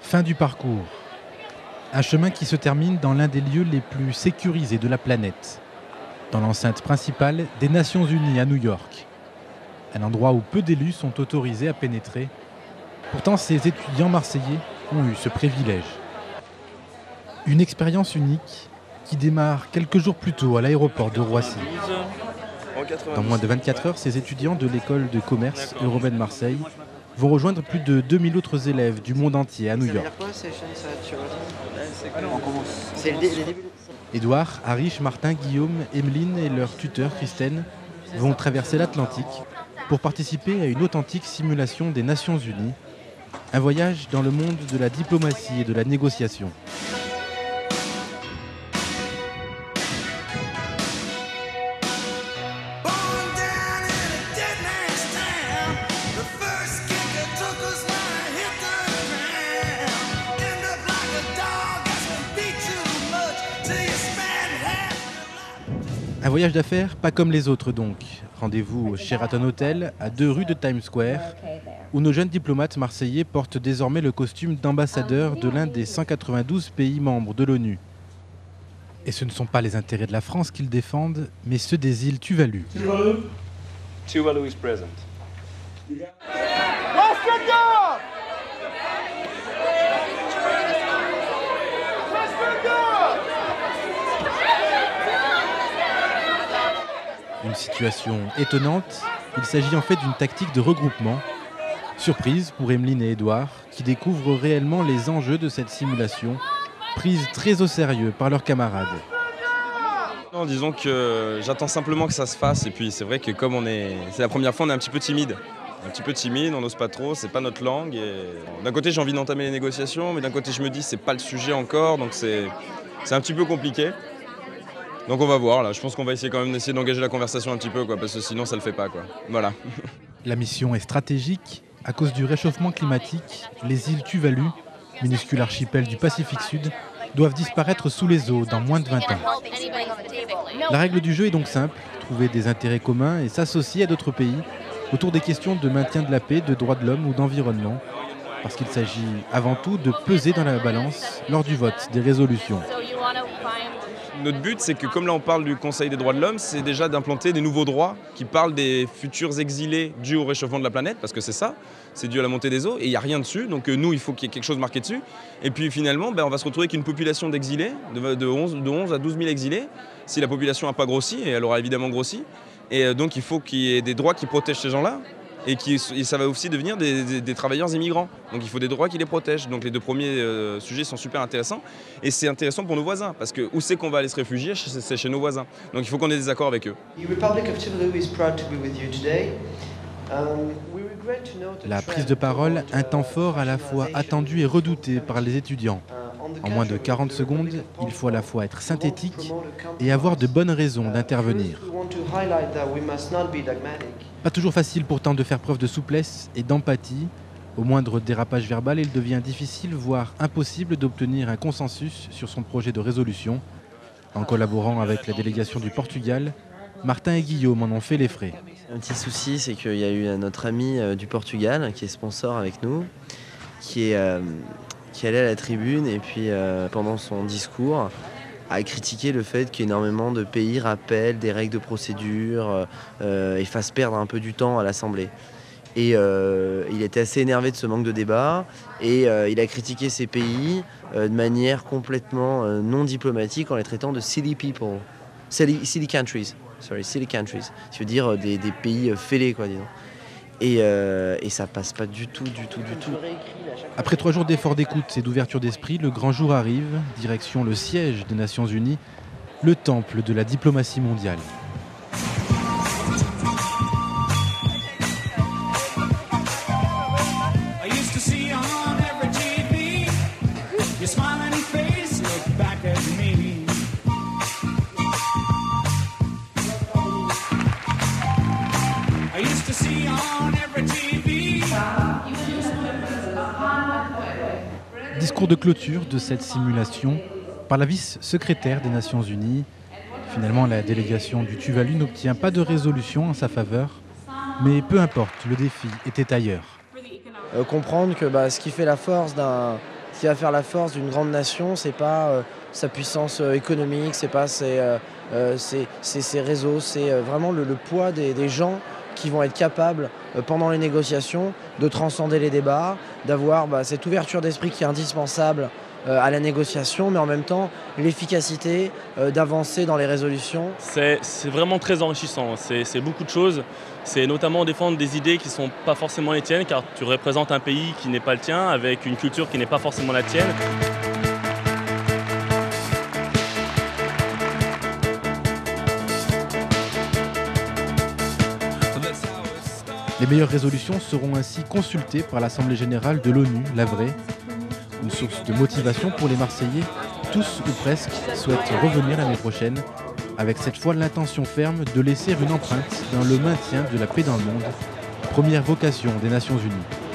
Fin du parcours. Un chemin qui se termine dans l'un des lieux les plus sécurisés de la planète, dans l'enceinte principale des Nations Unies à New York. Un endroit où peu d'élus sont autorisés à pénétrer. Pourtant, ces étudiants marseillais ont eu ce privilège. Une expérience unique qui démarre quelques jours plus tôt à l'aéroport de Roissy. Dans moins de 24 heures, ces étudiants de l'école de commerce Euromède Marseille vont rejoindre plus de 2000 autres élèves du monde entier à New York. Édouard, Harish, Martin, Guillaume, Emeline et leur tuteur Christine vont traverser l'Atlantique pour participer à une authentique simulation des Nations Unies, un voyage dans le monde de la diplomatie et de la négociation. Un voyage d'affaires pas comme les autres donc. Rendez-vous au Sheraton Hotel, à 2 rues de Times Square, où nos jeunes diplomates marseillais portent désormais le costume d'ambassadeur de l'un des 192 pays membres de l'ONU. Et ce ne sont pas les intérêts de la France qu'ils défendent, mais ceux des îles Tuvalu. Tuvalu is present. Une situation étonnante, il s'agit en fait d'une tactique de regroupement. Surprise pour Emeline et Édouard, qui découvrent réellement les enjeux de cette simulation, prise très au sérieux par leurs camarades. Non, disons que j'attends simplement que ça se fasse, et puis c'est vrai que comme c'est la première fois, on est un petit peu timide. On n'ose pas trop, c'est pas notre langue. Et d'un côté, j'ai envie d'entamer les négociations, mais d'un côté, je me dis c'est pas le sujet encore, donc c'est un petit peu compliqué. Donc on va voir, là. Je pense qu'on va essayer quand même d'essayer d'engager la conversation un petit peu, parce que sinon ça le fait pas, quoi. Voilà. La mission est stratégique. À cause du réchauffement climatique, les îles Tuvalu, minuscule archipel du Pacifique Sud, doivent disparaître sous les eaux dans moins de 20 ans. La règle du jeu est donc simple, trouver des intérêts communs et s'associer à d'autres pays autour des questions de maintien de la paix, de droits de l'homme ou d'environnement, parce qu'il s'agit avant tout de peser dans la balance lors du vote des résolutions. Notre but, c'est que comme là on parle du Conseil des droits de l'homme, c'est déjà d'implanter des nouveaux droits qui parlent des futurs exilés dus au réchauffement de la planète, parce que c'est ça, c'est dû à la montée des eaux, et il n'y a rien dessus, donc nous, il faut qu'il y ait quelque chose marqué dessus. Et puis finalement, on va se retrouver avec une population d'exilés, de 11 à 12 000 exilés, si la population n'a pas grossi, et elle aura évidemment grossi. Et donc il faut qu'il y ait des droits qui protègent ces gens-là, et ça va aussi devenir des travailleurs immigrants. Donc il faut des droits qui les protègent. Donc les deux premiers sujets sont super intéressants. Et c'est intéressant pour nos voisins, parce que où c'est qu'on va aller se réfugier, c'est chez nos voisins. Donc il faut qu'on ait des accords avec eux. La prise de parole, un temps fort à la fois attendu et redouté par les étudiants. En moins de 40 secondes, il faut à la fois être synthétique et avoir de bonnes raisons d'intervenir. Pas toujours facile pourtant de faire preuve de souplesse et d'empathie. Au moindre dérapage verbal, il devient difficile, voire impossible d'obtenir un consensus sur son projet de résolution. En collaborant avec la délégation du Portugal, Martin et Guillaume en ont fait les frais. Un petit souci, c'est qu'il y a eu notre ami du Portugal qui est sponsor avec nous, qui allait à la tribune et puis pendant son discours a critiqué le fait qu'énormément de pays rappellent des règles de procédure et fassent perdre un peu du temps à l'Assemblée. Et il était assez énervé de ce manque de débat et il a critiqué ces pays de manière complètement non diplomatique en les traitant de silly people, silly countries, ça veut dire des pays fêlés, quoi, disons. Et ça passe pas du tout. Après 3 jours d'efforts d'écoute et d'ouverture d'esprit, le grand jour arrive, direction le siège des Nations Unies, le temple de la diplomatie mondiale. Discours de clôture de cette simulation par la vice-secrétaire des Nations Unies. Finalement, la délégation du Tuvalu n'obtient pas de résolution en sa faveur, mais peu importe, le défi était ailleurs. Comprendre que ce qui fait la force Ce qui va faire la force d'une grande nation, c'est pas sa puissance économique, c'est pas ses réseaux, c'est vraiment le poids des gens qui vont être capables, pendant les négociations, de transcender les débats, d'avoir cette ouverture d'esprit qui est indispensable à la négociation, mais en même temps l'efficacité d'avancer dans les résolutions. C'est vraiment très enrichissant, c'est beaucoup de choses. C'est notamment défendre des idées qui ne sont pas forcément les tiennes, car tu représentes un pays qui n'est pas le tien, avec une culture qui n'est pas forcément la tienne. Les meilleures résolutions seront ainsi consultées par l'Assemblée générale de l'ONU, la vraie. Une source de motivation pour les Marseillais, tous ou presque souhaitent revenir l'année prochaine, avec cette fois l'intention ferme de laisser une empreinte dans le maintien de la paix dans le monde, première vocation des Nations Unies.